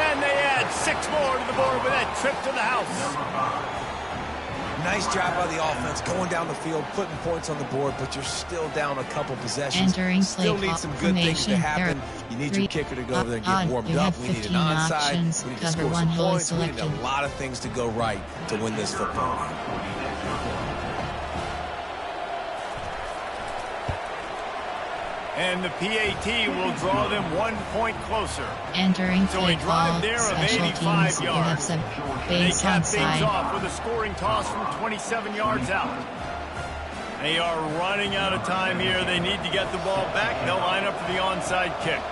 And they add 6 more to the board with that trip to the house. Nice job by the offense, going down the field, putting points on the board, but you're still down a couple possessions. Still need some good things to happen. You need your kicker to go over there and get warmed up. We need an onside. We need to score some points. We need a lot of things to go right to win this football game. And the PAT will draw them 1 point closer. Entering play call, special teams, you have some base onside. They cap things off with a scoring toss from 27 yards out. They are running out of time here. They need to get the ball back. They'll line up for the onside kick.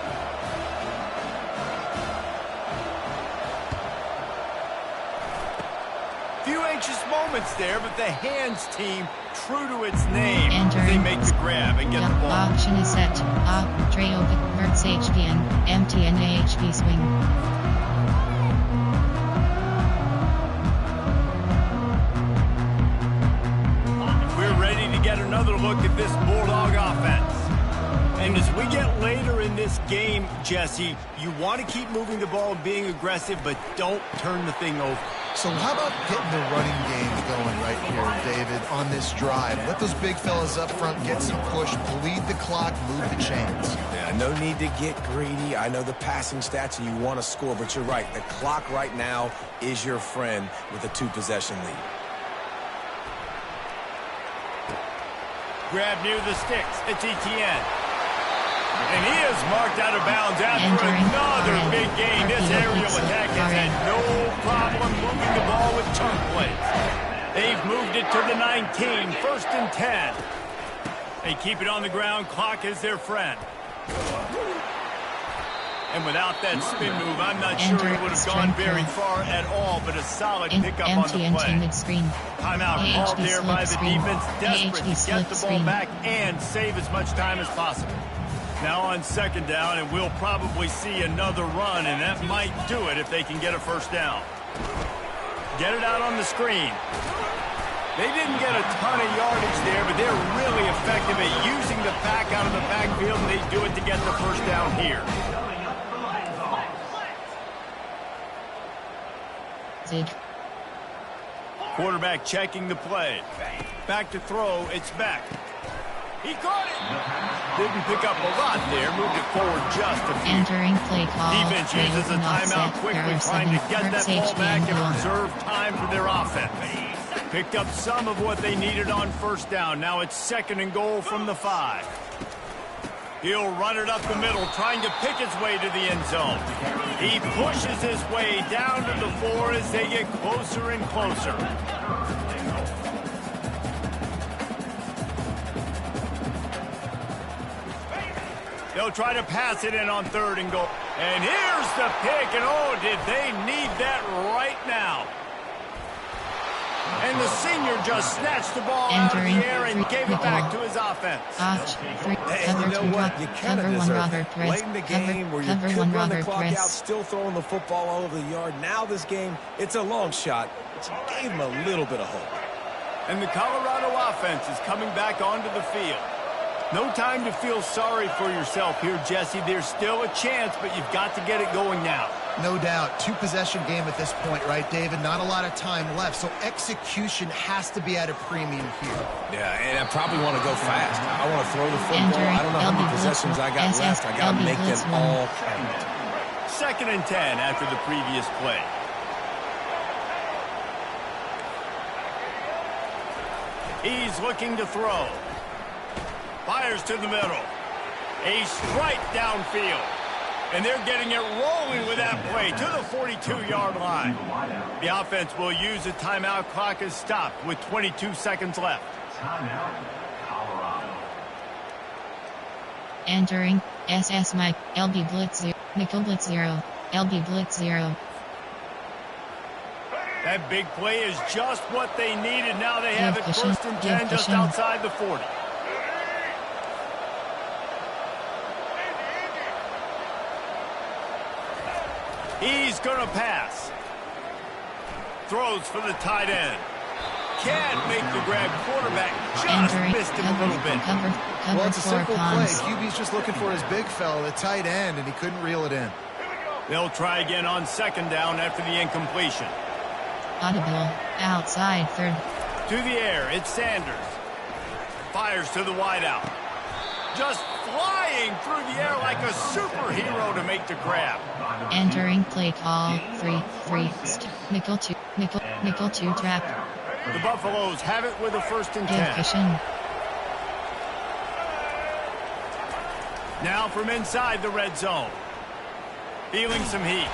Few anxious moments there, but the hands team true to its name. They make the grab and get the ball. Option is set. Tray open. Hertz HPN. MTN AHP swing. We're ready to get another look at this Bulldog offense. And as we get later in this game, Jesse, you want to keep moving the ball and being aggressive, but don't turn the thing over. So how about getting the running game going right here, David, on this drive? Let those big fellas up front get some push, bleed the clock, move the chains. Yeah, no need to get greedy. I know the passing stats and you want to score, but you're right. The clock right now is your friend with a 2-possession lead. Grab near the sticks. It's Etienne. And he is marked out of bounds after another big gain. This aerial attack has had no problem moving the ball with chunk plays. They've moved it to the 19, 1st and 10. They keep it on the ground. Clock is their friend. And without that spin move, I'm not sure he would have gone very far at all, but a solid pickup on the play. Timeout called there by the defense, desperate to get the ball back and save as much time as possible. Now on 2nd down, and we'll probably see another run, and that might do it if they can get a 1st down. Get it out on the screen. They didn't get a ton of yardage there, but they're really effective at using the pack out of the backfield, and they do it to get the 1st down here. Quarterback checking the play. Back to throw, it's back. He caught it. Didn't pick up a lot there. Moved it forward just a few. Entering play call. Defense uses a timeout quickly, trying to get that ball back and preserve time for their offense. Picked up some of what they needed on 1st down. Now it's 2nd and goal from the 5. He'll run it up the middle, trying to pick his way to the end zone. He pushes his way down to the 4 as they get closer and closer. They'll try to pass it in on 3rd and goal. And here's the pick, and oh, did they need that right now. And the senior just snatched the ball out of the air and gave it back to his offense. And you know what? You kind of deserve it. Late in the game where you could run the clock out, still throwing the football all over the yard. Now this game, it's a long shot, but you gave him a little bit of hope. And the Colorado offense is coming back onto the field. No time to feel sorry for yourself here, Jesse. There's still a chance, but you've got to get it going now. No doubt. Two-possession game at this point, right, David? Not a lot of time left, so execution has to be at a premium here. Yeah, and I probably want to go fast. I want to throw the football. I don't know how many possessions I got left. I got to make them all count. 2nd and 10 after the previous play. He's looking to throw. Fires to the middle. A strike downfield. And they're getting it rolling with that play to the 42-yard line. The offense will use a timeout. Clock is stopped with 22 seconds left. Timeout, Colorado. Entering, SS Mike, LB Blitz 0, Nickel Blitz 0, LB Blitz 0. That big play is just what they needed. Now they have it 1st and 10 just outside the 40. He's going to pass. Throws for the tight end. Can't make the grab. Quarterback just missed him a little bit. Well, it's a simple play. QB's just looking for his big fella, the tight end, and he couldn't reel it in. They'll try again on 2nd down after the incompletion. Audible, outside 3rd. To the air, it's Sanders. Fires to the wideout. Just flying through the air like a superhero to make the grab. Entering play call 3-3. Nickel 2 trap. The Buffaloes have it with a 1st and 10. Now from inside the red zone. Feeling some heat.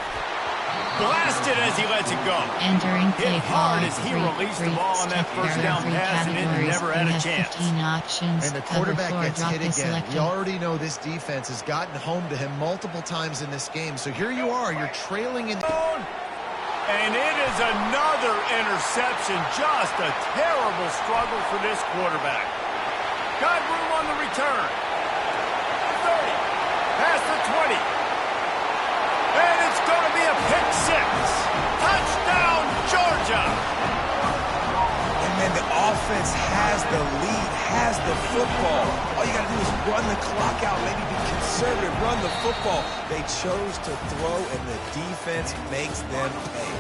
Blasted as he lets it go. Entering play call hard as he released the ball on that 1st down pass and it never had a chance. 15 options. And the quarterback gets hit again. Selected. We already know this defense has gotten home to him multiple times in this game. So here you are, you're trailing in. And it is another interception. Just a terrible struggle for this quarterback. Got room on the return. 30. Past the 20. And it's going to be a pick 6. Touchdown, Georgia. And man, the offense has the lead, has the football. All you got to do is run the clock out, maybe be conservative, run the football. They chose to throw, and the defense makes them pay.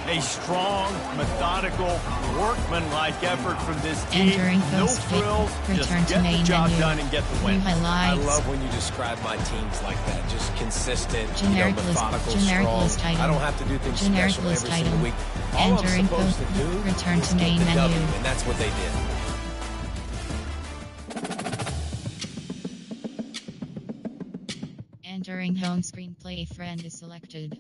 A strong, methodical, workmanlike effort from this team. Entering no post frills, just return to get main the job menu. done and get the win. New highlights. I love when you describe my teams like that. Just consistent, Generic methodical, generic strong. list item. I don't have to do things Generic special list every item. single week. All I'm Entering supposed to post do return is to get main the W, menu. and that's what they did. Entering home screen play friend is selected.